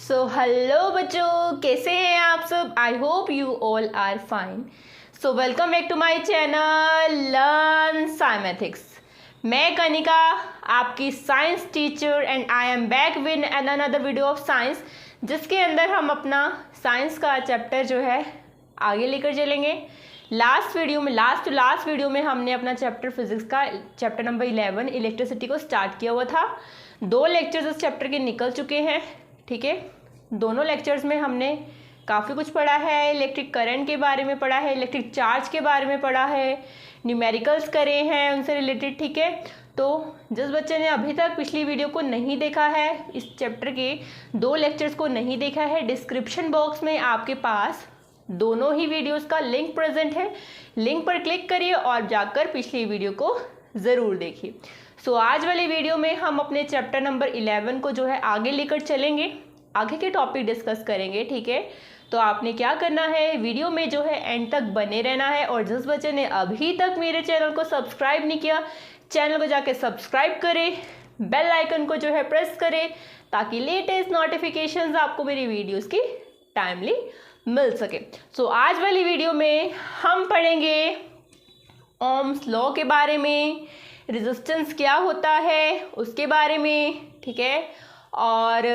Hello बच्चों, कैसे हैं आप सब। I hope you all are fine. Welcome back to my channel learn Scimathics. मैं कनिका, आपकी science teacher, and I am back with another video of science, जिसके अंदर हम अपना साइंस का चैप्टर जो है आगे लेकर चलेंगे। लास्ट वीडियो में हमने अपना चैप्टर फिजिक्स का चैप्टर नंबर 11 इलेक्ट्रिसिटी को स्टार्ट किया हुआ था। 2 लेक्चर्स इस चैप्टर के निकल चुके हैं, ठीक है। दोनों लेक्चर्स में हमने काफ़ी कुछ पढ़ा है। इलेक्ट्रिक करंट के बारे में पढ़ा है, इलेक्ट्रिक चार्ज के बारे में पढ़ा है, न्यूमेरिकल्स करे हैं उनसे रिलेटेड, ठीक है। तो जिस बच्चे ने अभी तक पिछली वीडियो को नहीं देखा है, इस चैप्टर के 2 लेक्चर्स को नहीं देखा है, डिस्क्रिप्शन बॉक्स में आपके पास दोनों ही वीडियोस का लिंक प्रेजेंट है। लिंक पर क्लिक करिए और जाकर पिछली वीडियो को ज़रूर देखिए। आज वाली वीडियो में हम अपने चैप्टर नंबर 11 को जो है आगे लेकर चलेंगे, आगे के टॉपिक डिस्कस करेंगे, ठीक है। तो आपने क्या करना है, वीडियो में जो है एंड तक बने रहना है। और जिस बच्चे ने अभी तक मेरे चैनल को सब्सक्राइब नहीं किया, चैनल को जाके सब्सक्राइब करें, बेल आइकन को जो है प्रेस करें, ताकि लेटेस्ट नोटिफिकेशंस आपको मेरी वीडियोस की टाइमली मिल सके। आज वाली वीडियो में हम पढ़ेंगे ओम्स लॉ के बारे में, रेजिस्टेंस क्या होता है उसके बारे में, ठीक है। और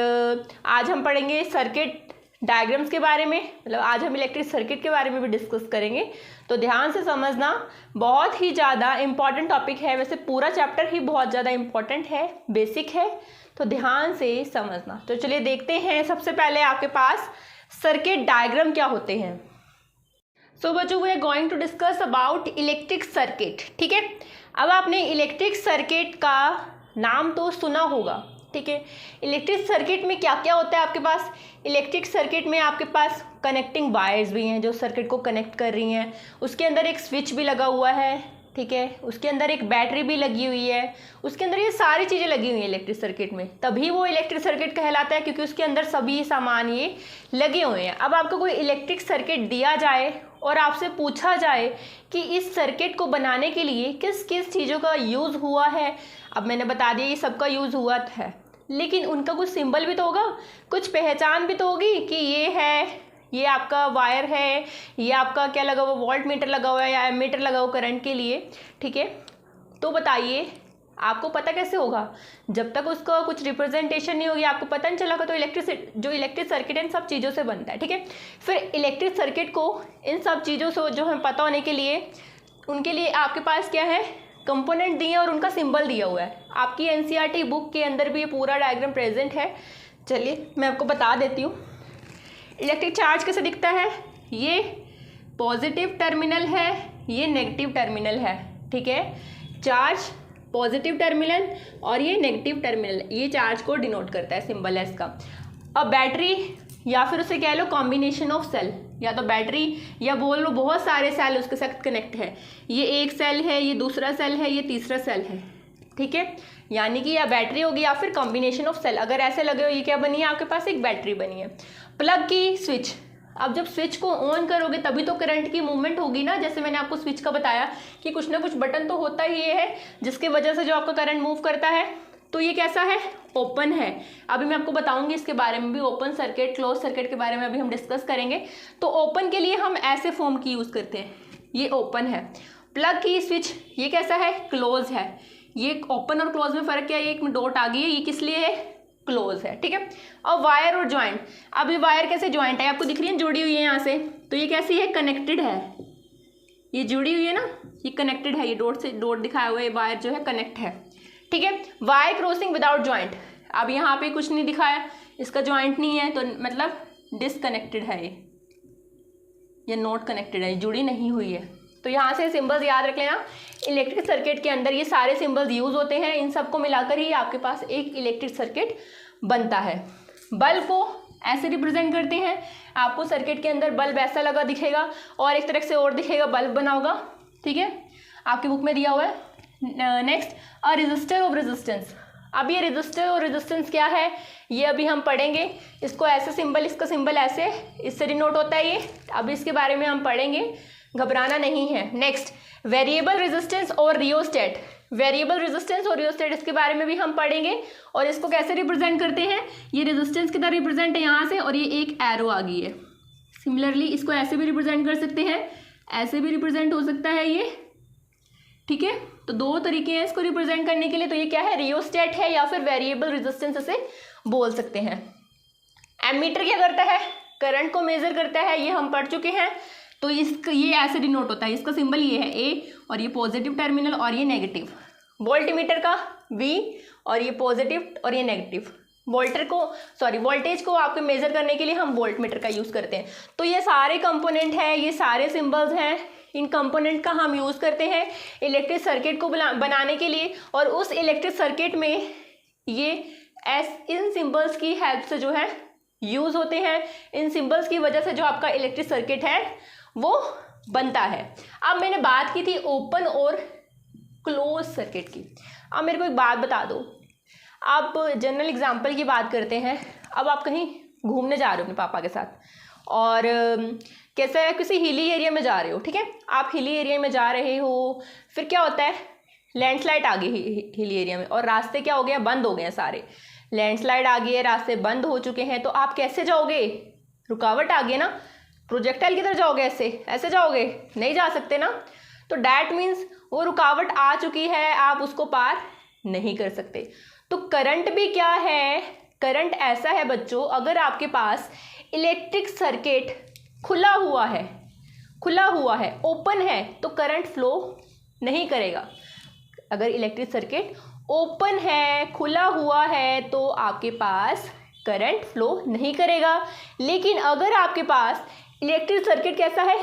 आज हम पढ़ेंगे सर्किट डायग्राम्स के बारे में, मतलब आज हम इलेक्ट्रिक सर्किट के बारे में भी डिस्कस करेंगे। तो ध्यान से समझना, बहुत ही ज़्यादा इम्पॉर्टेंट टॉपिक है। वैसे पूरा चैप्टर ही बहुत ज़्यादा इम्पॉर्टेंट है, बेसिक है, तो ध्यान से समझना। तो चलिए देखते हैं। सबसे पहले आपके पास सर्किट डायग्राम क्या होते हैं। बच्चों, we are going to discuss about electric circuit, ठीक है। अब आपने इलेक्ट्रिक सर्किट का नाम तो सुना होगा, ठीक है। इलेक्ट्रिक सर्किट में क्या क्या होता है आपके पास। इलेक्ट्रिक सर्किट में आपके पास कनेक्टिंग वायर्स भी हैं जो सर्किट को कनेक्ट कर रही हैं। उसके अंदर एक स्विच भी लगा हुआ है, ठीक है। उसके अंदर एक बैटरी भी लगी हुई है, उसके अंदर ये सारी चीज़ें लगी हुई हैं इलेक्ट्रिक सर्किट में, तभी वो इलेक्ट्रिक सर्किट कहलाता है, क्योंकि उसके अंदर सभी सामान ये लगे हुए हैं। अब आपको कोई इलेक्ट्रिक सर्किट दिया जाए और आपसे पूछा जाए कि इस सर्किट को बनाने के लिए किस किस चीज़ों का यूज़ हुआ है। अब मैंने बता दिया ये सबका यूज़ हुआ है, लेकिन उनका कुछ सिंबल भी तो होगा, कुछ पहचान भी तो होगी कि ये है, ये आपका वायर है, ये आपका क्या लगा हुआ, वोल्ट मीटर लगा हुआ है या एमीटर लगा हुआ करंट के लिए, ठीक है। तो बताइए आपको पता कैसे होगा, जब तक उसका कुछ रिप्रेजेंटेशन नहीं होगी, आपको पता नहीं चला। तो इलेक्ट्रिक सर्किट इन सब चीज़ों से बनता है, ठीक है। फिर इलेक्ट्रिक सर्किट को इन सब चीज़ों से जो हमें पता होने के लिए, उनके लिए आपके पास क्या है, कंपोनेंट दिए और उनका सिंबल दिया हुआ है। आपकी एनसीईआरटी बुक के अंदर भी ये पूरा डायग्राम प्रेजेंट है। चलिए मैं आपको बता देती हूँ। इलेक्ट्रिक चार्ज कैसे दिखता है, ये पॉजिटिव टर्मिनल है, ये नेगेटिव टर्मिनल है, ठीक है। चार्ज पॉजिटिव टर्मिनल और ये नेगेटिव टर्मिनल, ये चार्ज को डिनोट करता है, सिंबल है इसका। अब बैटरी, या फिर उसे कह लो कॉम्बिनेशन ऑफ सेल, या तो बैटरी या बोल लो बहुत सारे सेल उसके साथ कनेक्ट है। ये एक सेल है, ये दूसरा सेल है, ये तीसरा सेल है, ठीक है। यानी कि या बैटरी होगी या फिर कॉम्बिनेशन ऑफ सेल। अगर ऐसे लगे हो, ये क्या बनी है आपके पास, एक बैटरी बनी है। प्लग की स्विच, अब जब स्विच को ऑन करोगे तभी तो करंट की मूवमेंट होगी ना। जैसे मैंने आपको स्विच का बताया कि कुछ ना कुछ बटन तो होता ही है जिसकी वजह से जो आपका करंट मूव करता है। तो ये कैसा है, ओपन है। अभी मैं आपको बताऊंगी इसके बारे में भी, ओपन सर्किट क्लोज सर्किट के बारे में अभी हम डिस्कस करेंगे। तो ओपन के लिए हम ऐसे फॉर्म की यूज़ करते हैं, ये ओपन है। प्लग की स्विच, ये कैसा है, क्लोज है। ये ओपन और क्लोज में फ़र्क क्या है, एक में डॉट आ गई है, ये किस लिए है, क्लोज है, ठीक है। और वायर और जॉइंट, अब ये वायर कैसे जॉइंट है, आपको दिख रही है, जुड़ी हुई है यहाँ से, तो ये कैसी है, कनेक्टेड है, ये जुड़ी हुई है ना, ये कनेक्टेड है, ये डॉट से डॉट दिखाया हुआ है, वायर जो है कनेक्ट है, ठीक है। वायर क्रॉसिंग विदाउट जॉइंट, अब यहाँ पे कुछ नहीं दिखाया, इसका जॉइंट नहीं है, तो मतलब डिसकनेक्टेड है, ये नॉट कनेक्टेड है, जुड़ी नहीं हुई है। तो यहाँ से सिंबल्स याद रख लेना। इलेक्ट्रिक सर्किट के अंदर ये सारे सिंबल्स यूज होते हैं, इन सबको मिलाकर ही आपके पास एक इलेक्ट्रिक सर्किट बनता है। बल्ब को ऐसे रिप्रेजेंट करते हैं, आपको सर्किट के अंदर बल्ब ऐसा लगा दिखेगा और एक तरफ से और दिखेगा, बल्ब बना होगा, ठीक है, आपकी बुक में दिया हुआ है। Next, a resistor of resistance. अब ये रेजिस्टर और रेजिस्टेंस क्या है, ये अभी हम पढ़ेंगे। इसको ऐसे सिंबल, इसका सिंबल ऐसे, इससे डिनोट होता है ये, अब इसके बारे में हम पढ़ेंगे, घबराना नहीं है। नेक्स्ट, वेरिएबल रेजिस्टेंस और रियोस्टेट। वेरिएबल रेजिस्टेंस और रियोस्टेट, इसके बारे में भी हम पढ़ेंगे। और इसको कैसे रिप्रेजेंट करते हैं, ये रेजिस्टेंस की तरह रिप्रेजेंट है यहाँ से, और ये एक एरो आ गई है। सिमिलरली इसको ऐसे भी रिप्रेजेंट कर सकते हैं, ऐसे भी रिप्रेजेंट हो सकता है ये, ठीक है। तो दो तरीके हैं इसको रिप्रेजेंट करने के लिए। तो ये क्या है, रियोस्टेट है या फिर वेरिएबल रेजिस्टेंस इसे बोल सकते हैं। एमीटर क्या करता है, करंट को मेजर करता है, ये हम पढ़ चुके हैं। तो इसका ये ऐसे डिनोट होता है, इसका सिंबल ये है ए, और ये पॉजिटिव टर्मिनल और ये नेगेटिव। वोल्टमीटर का वी, और ये पॉजिटिव और ये नेगेटिव। वोल्टेज को आपके मेजर करने के लिए हम वोल्टमीटर का यूज़ करते हैं। तो ये सारे कंपोनेंट हैं, ये सारे सिंबल्स हैं, इन कंपोनेंट का हम यूज़ करते हैं इलेक्ट्रिक सर्किट को बनाने के लिए। और उस इलेक्ट्रिक सर्किट में ये इन सिंबल्स की हेल्प से जो है यूज़ होते हैं। इन सिंबल्स की वजह से जो आपका इलेक्ट्रिक सर्किट है वो बनता है। अब मैंने बात की थी ओपन और क्लोज सर्किट की। अब मेरे को एक बात बता दो, आप जनरल एग्जांपल की बात करते हैं। अब आप कहीं घूमने जा रहे हो अपने पापा के साथ, और कैसे है, किसी हिली एरिया में जा रहे हो, ठीक है। आप हिली एरिया में जा रहे हो, फिर क्या होता है, लैंडस्लाइड आ गई हिली एरिया में, और रास्ते क्या हो गया, बंद हो गए हैं सारे। लैंडस्लाइड आ गई है, रास्ते बंद हो चुके हैं, तो आप कैसे जाओगे, रुकावट आ गई ना, प्रोजेक्टाइल किधर जाओगे, ऐसे जाओगे, नहीं जा सकते ना। तो डैट मीन्स वो रुकावट आ चुकी है, आप उसको पार नहीं कर सकते। तो करंट भी क्या है, करंट ऐसा है बच्चों, अगर आपके पास इलेक्ट्रिक सर्किट खुला हुआ है, ओपन है, तो करंट फ्लो नहीं करेगा। अगर इलेक्ट्रिक सर्किट ओपन है, खुला हुआ है, तो आपके पास करंट फ्लो नहीं करेगा। लेकिन अगर आपके पास इलेक्ट्रिक सर्किट कैसा है,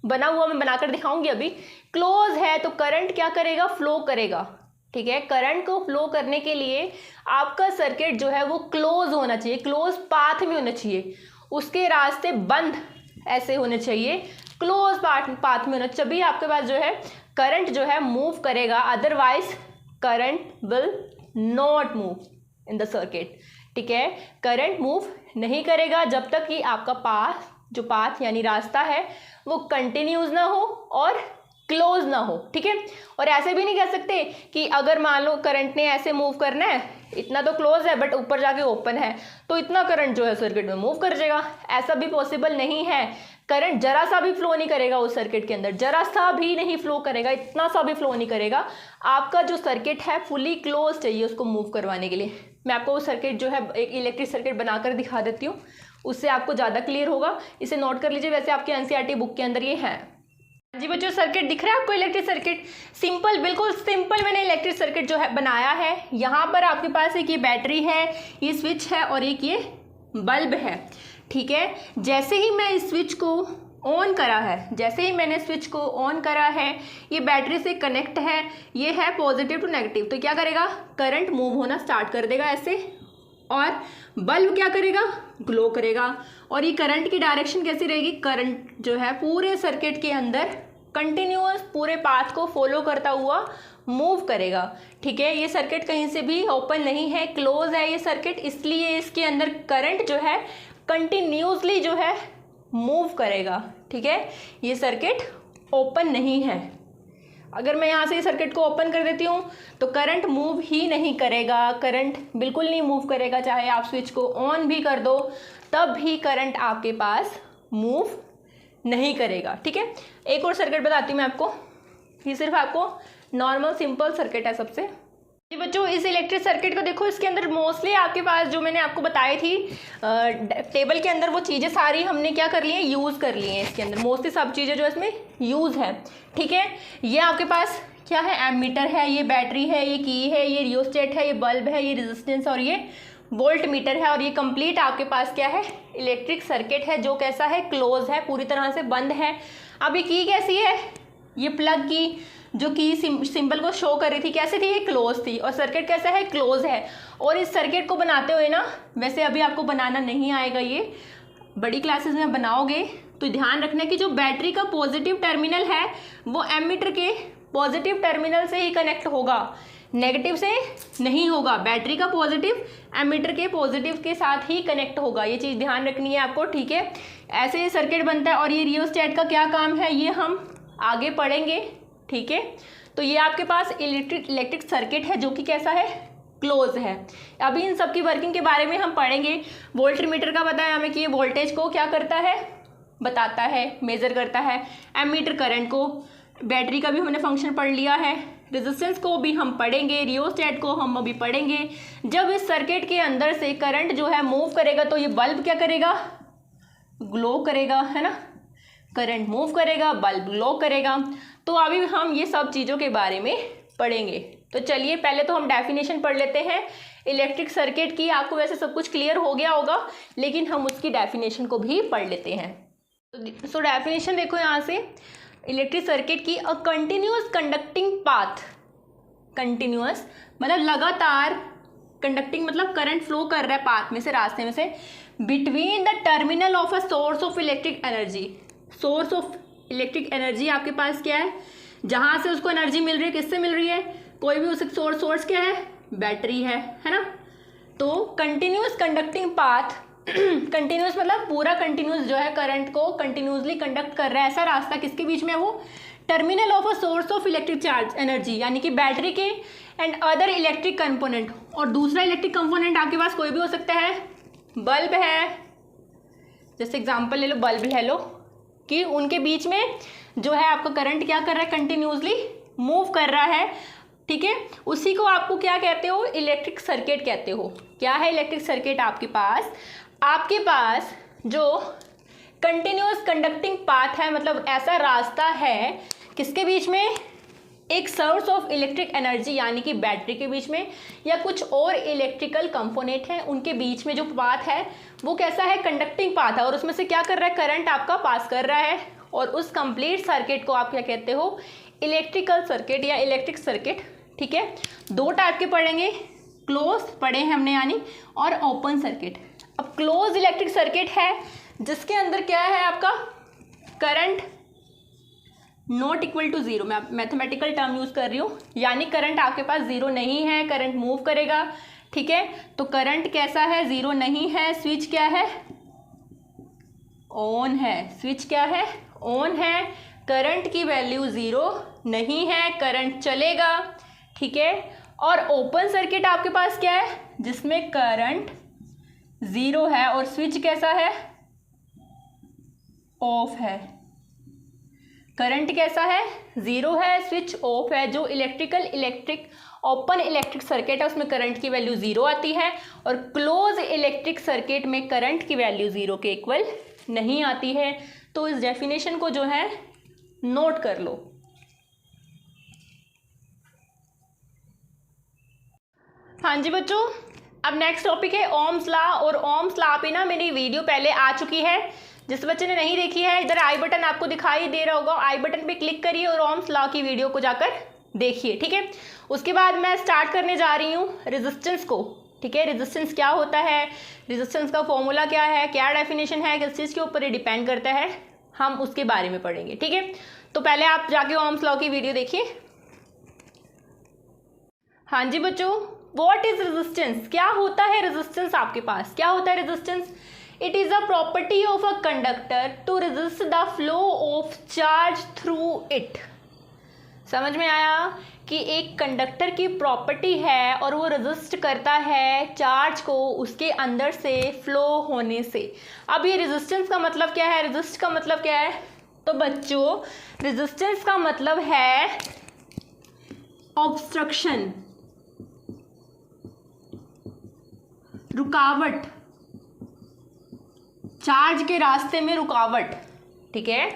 बना हुआ, मैं बनाकर दिखाऊंगी अभी, क्लोज है, तो करंट क्या करेगा, फ्लो करेगा, ठीक है। करंट को फ्लो करने के लिए आपका सर्किट जो है वो क्लोज होना चाहिए, क्लोज पाथ में होना चाहिए, उसके रास्ते बंद ऐसे होने चाहिए, क्लोज पाथ में होना, तभी आपके पास जो है करंट जो है मूव करेगा। Otherwise current will not move in the circuit, ठीक है। करंट मूव नहीं करेगा जब तक कि आपका पाथ यानी रास्ता है वो कंटिन्यूज ना हो और क्लोज ना हो, ठीक है। और ऐसे भी नहीं कह सकते कि अगर मान लो करंट ने ऐसे मूव करना है, इतना तो क्लोज है बट ऊपर जाके ओपन है, तो इतना करंट जो है सर्किट में मूव कर जाएगा, ऐसा भी पॉसिबल नहीं है। करंट जरा सा भी फ्लो नहीं करेगा उस सर्किट के अंदर, जरा सा भी नहीं फ्लो करेगा, इतना सा भी फ्लो नहीं करेगा। आपका जो सर्किट है फुली क्लोज चाहिए उसको मूव करवाने के लिए। मैं आपको वो सर्किट जो है एक इलेक्ट्रिक सर्किट बनाकर दिखा देती हूँ, उससे आपको ज़्यादा क्लियर होगा। इसे नोट कर लीजिए, वैसे आपके एनसीईआरटी बुक के अंदर ये है। जी बच्चों, सर्किट दिख रहा है आपको, इलेक्ट्रिक सर्किट सिंपल, बिल्कुल सिंपल मैंने इलेक्ट्रिक सर्किट जो है बनाया है। यहाँ पर आपके पास एक ये बैटरी है, ये स्विच है और एक ये बल्ब है, ठीक है। जैसे ही मैं इस स्विच को ऑन करा है, जैसे ही मैंने स्विच को ऑन करा है, ये बैटरी से कनेक्ट है, ये है पॉजिटिव टू नेगेटिव, तो क्या करेगा, करंट मूव होना स्टार्ट कर देगा ऐसे, और बल्ब क्या करेगा, ग्लो करेगा। और ये करंट की डायरेक्शन कैसी रहेगी, करंट जो है पूरे सर्किट के अंदर कंटिन्यूअस पूरे पाथ को फॉलो करता हुआ मूव करेगा, ठीक है। ये सर्किट कहीं से भी ओपन नहीं है, क्लोज है ये सर्किट, इसलिए इसके अंदर करंट जो है कंटिन्यूसली जो है मूव करेगा, ठीक है। ये सर्किट ओपन नहीं है। अगर मैं यहाँ से सर्किट को ओपन कर देती हूँ तो करंट मूव ही नहीं करेगा, करंट बिल्कुल नहीं मूव करेगा, चाहे आप स्विच को ऑन भी कर दो तब भी करंट आपके पास मूव नहीं करेगा, ठीक है। एक और सर्किट बताती हूँ मैं आपको, ये सिर्फ आपको नॉर्मल सिंपल सर्किट है सबसे। जी बच्चों, इस इलेक्ट्रिक सर्किट को देखो, इसके अंदर मोस्टली आपके पास जो मैंने आपको बताई थी टेबल के अंदर, वो चीज़ें सारी हमने क्या कर ली हैं, यूज़ कर ली हैं। इसके अंदर मोस्टली सब चीज़ें जो इसमें यूज़ है, ठीक है। ये आपके पास क्या है, एमीटर है, ये बैटरी है, ये की है, ये रियोस्टेट है, ये बल्ब है, ये रेजिस्टेंस और ये वोल्ट मीटर है। और ये कंप्लीट आपके पास क्या है, इलेक्ट्रिक सर्किट है, जो कैसा है, क्लोज है, पूरी तरह से बंद है। अब ये की कैसी है, ये प्लग की जो की सिंबल को शो कर रही थी कैसे थी, ये क्लोज थी, और सर्किट कैसा है, क्लोज है। और इस सर्किट को बनाते हुए ना, वैसे अभी आपको बनाना नहीं आएगा, ये बड़ी क्लासेस में बनाओगे तो ध्यान रखना कि जो बैटरी का पॉजिटिव टर्मिनल है वो एमीटर के पॉजिटिव टर्मिनल से ही कनेक्ट होगा, नेगेटिव से नहीं होगा। बैटरी का पॉजिटिव एमीटर के पॉजिटिव के साथ ही कनेक्ट होगा, ये चीज़ ध्यान रखनी है आपको, ठीक है। ऐसे ये सर्किट बनता है। और ये रियोस्टेट का क्या काम है ये हम आगे पढ़ेंगे, ठीक है। तो ये आपके पास इलेक्ट्रिक सर्किट है जो कि कैसा है, क्लोज है। अभी इन सब की वर्किंग के बारे में हम पढ़ेंगे। वोल्टमीटर का पता है हमें कि ये वोल्टेज को क्या करता है, बताता है, मेजर करता है। एमीटर करंट को, बैटरी का भी हमने फंक्शन पढ़ लिया है। रेजिस्टेंस को भी हम पढ़ेंगे, रियोस्टेट को हम अभी पढ़ेंगे। जब इस सर्किट के अंदर से करंट जो है मूव करेगा तो ये बल्ब क्या करेगा, ग्लो करेगा, है ना। करंट मूव करेगा, बल्ब ग्लो करेगा। तो अभी हम ये सब चीज़ों के बारे में पढ़ेंगे। तो चलिए पहले तो हम डेफिनेशन पढ़ लेते हैं इलेक्ट्रिक सर्किट की। आपको वैसे सब कुछ क्लियर हो गया होगा, लेकिन हम उसकी डेफिनेशन को भी पढ़ लेते हैं। सो डेफिनेशन देखो यहाँ से, इलेक्ट्रिक सर्किट की, a continuous conducting path, continuous मतलब लगातार, कंडक्टिंग मतलब करंट फ्लो कर रहा है पाथ में से, रास्ते में से, between the terminal of a source of electric energy. Source of electric energy आपके पास क्या है, जहाँ से उसको एनर्जी मिल रही है, किससे मिल रही है, कोई भी उसका सोर्स क्या है, बैटरी है ना। तो कंटिन्यूअस कंडक्टिंग पाथ, कंटिन्यूअस मतलब पूरा कंटिन्यूअस जो है करंट को कंटिन्यूअसली कंडक्ट कर रहा है, ऐसा रास्ता किसके बीच में है, वो terminal of a source of electric charge energy, यानी कि बैटरी के, एंड अदर इलेक्ट्रिक कंपोनेंट। और दूसरा इलेक्ट्रिक कंपोनेंट आपके पास कोई भी हो सकता है, बल्ब है, जैसे एग्जांपल ले लो, बल्ब ले लो, कि उनके बीच में जो है आपका करंट क्या कर रहा है, कंटिन्यूअसली मूव कर रहा है, ठीक है। उसी को आपको क्या कहते हो, इलेक्ट्रिक सर्किट कहते हो। क्या है इलेक्ट्रिक सर्किट आपके पास जो कंटिन्यूअस कंडक्टिंग पाथ है, मतलब ऐसा रास्ता है किसके बीच में, एक सोर्स ऑफ इलेक्ट्रिक एनर्जी यानी कि बैटरी के बीच में, या कुछ और इलेक्ट्रिकल कंपोनेंट हैं उनके बीच में जो पाथ है वो कैसा है, कंडक्टिंग पाथ है, और उसमें से क्या कर रहा है, करंट आपका पास कर रहा है। और उस कंप्लीट सर्किट को आप क्या कहते हो, इलेक्ट्रिकल सर्किट या इलेक्ट्रिक सर्किट, ठीक है। दो टाइप के पढ़ेंगे, क्लोज पढ़े हैं हमने यानी, और ओपन सर्किट। अब क्लोज इलेक्ट्रिक सर्किट है जिसके अंदर क्या है आपका, current not equal to zero, मैं मैथमेटिकल टर्म यूज कर रही हूँ, यानी करंट आपके पास जीरो नहीं है, करंट मूव करेगा, ठीक है। तो करंट कैसा है, जीरो नहीं है, स्विच क्या है, ऑन है, स्विच क्या है, ऑन है, करंट की वैल्यू जीरो नहीं है, करंट चलेगा, ठीक है। और ओपन सर्किट आपके पास क्या है, जिसमें करंट जीरो है और स्विच कैसा है, ऑफ है। करंट कैसा है, जीरो है, स्विच ऑफ है। जो इलेक्ट्रिक ओपन इलेक्ट्रिक सर्किट है उसमें करंट की वैल्यू जीरो आती है, और क्लोज इलेक्ट्रिक सर्किट में करंट की वैल्यू जीरो के इक्वल नहीं आती है। तो इस डेफिनेशन को जो है नोट कर लो। हाँ जी बच्चों, अब नेक्स्ट टॉपिक है ओम्स लॉ। और ओम्स लॉ पे ना मेरी वीडियो पहले आ चुकी है, जिस बच्चे ने नहीं देखी है इधर आई बटन आपको दिखाई दे रहा होगा, आई बटन पे क्लिक करिए और ओम्स लॉ की वीडियो को जाकर देखिए, ठीक है। उसके बाद मैं स्टार्ट करने जा रही हूँ रेजिस्टेंस को, ठीक है। रेजिस्टेंस क्या होता है, रेजिस्टेंस का फॉर्मूला क्या है, क्या डेफिनेशन है, किस चीज़ के ऊपर ये डिपेंड करता है, हम उसके बारे में पढ़ेंगे, ठीक है। तो पहले आप जाके ओम्स लॉ की वीडियो देखिए। हाँ जी बच्चों, व्हाट इज रेजिस्टेंस, क्या होता है रेजिस्टेंस आपके पास, क्या होता है resistance. It is a property of a conductor to resist the flow of charge through it. समझ में आया कि एक कंडक्टर की प्रॉपर्टी है और वो रेजिस्ट करता है चार्ज को उसके अंदर से फ्लो होने से। अब ये रेजिस्टेंस का मतलब क्या है, रेजिस्ट का मतलब क्या है, तो बच्चों रेजिस्टेंस का मतलब है ऑब्स्ट्रक्शन, रुकावट, चार्ज के रास्ते में रुकावट, ठीक है।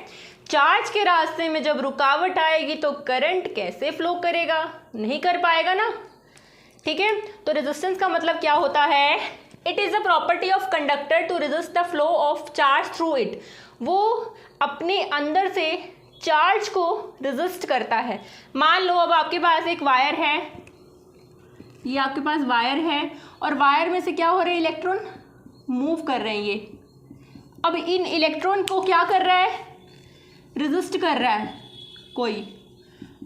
चार्ज के रास्ते में जब रुकावट आएगी तो करंट कैसे फ्लो करेगा, नहीं कर पाएगा ना, ठीक है। तो रेजिस्टेंस का मतलब क्या होता है, it is a property of conductor to resist the flow of charge through it. वो अपने अंदर से चार्ज को रेजिस्ट करता है। मान लो अब आपके पास एक वायर है, ये आपके पास वायर है और वायर में से क्या हो रहे हैं, इलेक्ट्रॉन मूव कर रहे हैं ये। अब इन इलेक्ट्रॉन को क्या कर रहा है, रेजिस्ट कर रहा है कोई।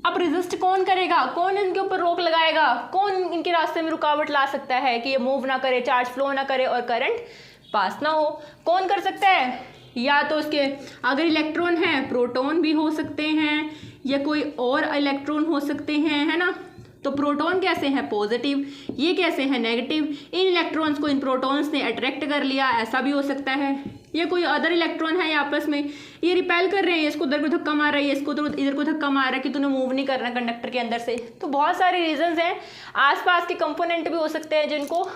अब रेजिस्ट कौन करेगा, कौन इनके ऊपर रोक लगाएगा, कौन इनके रास्ते में रुकावट ला सकता है कि ये मूव ना करे, चार्ज फ्लो ना करे और करंट पास ना हो, कौन कर सकता है। या तो उसके अगर इलेक्ट्रॉन है प्रोटॉन भी हो सकते हैं, या कोई और इलेक्ट्रॉन हो सकते हैं, है ना। तो प्रोटॉन कैसे हैं, पॉजिटिव, ये कैसे हैं, नेगेटिव। इन इलेक्ट्रॉन्स को इन प्रोटॉन्स ने अट्रैक्ट कर लिया, ऐसा भी हो सकता है। या कोई अदर इलेक्ट्रॉन है आपस में ये रिपेल कर रहे हैं, इसको उधर को धक्का मार रहा है, इसको तो इधर को धक्का मार रहा है कि तूने मूव नहीं करना कंडक्टर के अंदर से। तो बहुत सारे रीजंस हैं। आसपास के कंपोनेंट भी हो सकते हैं जिनको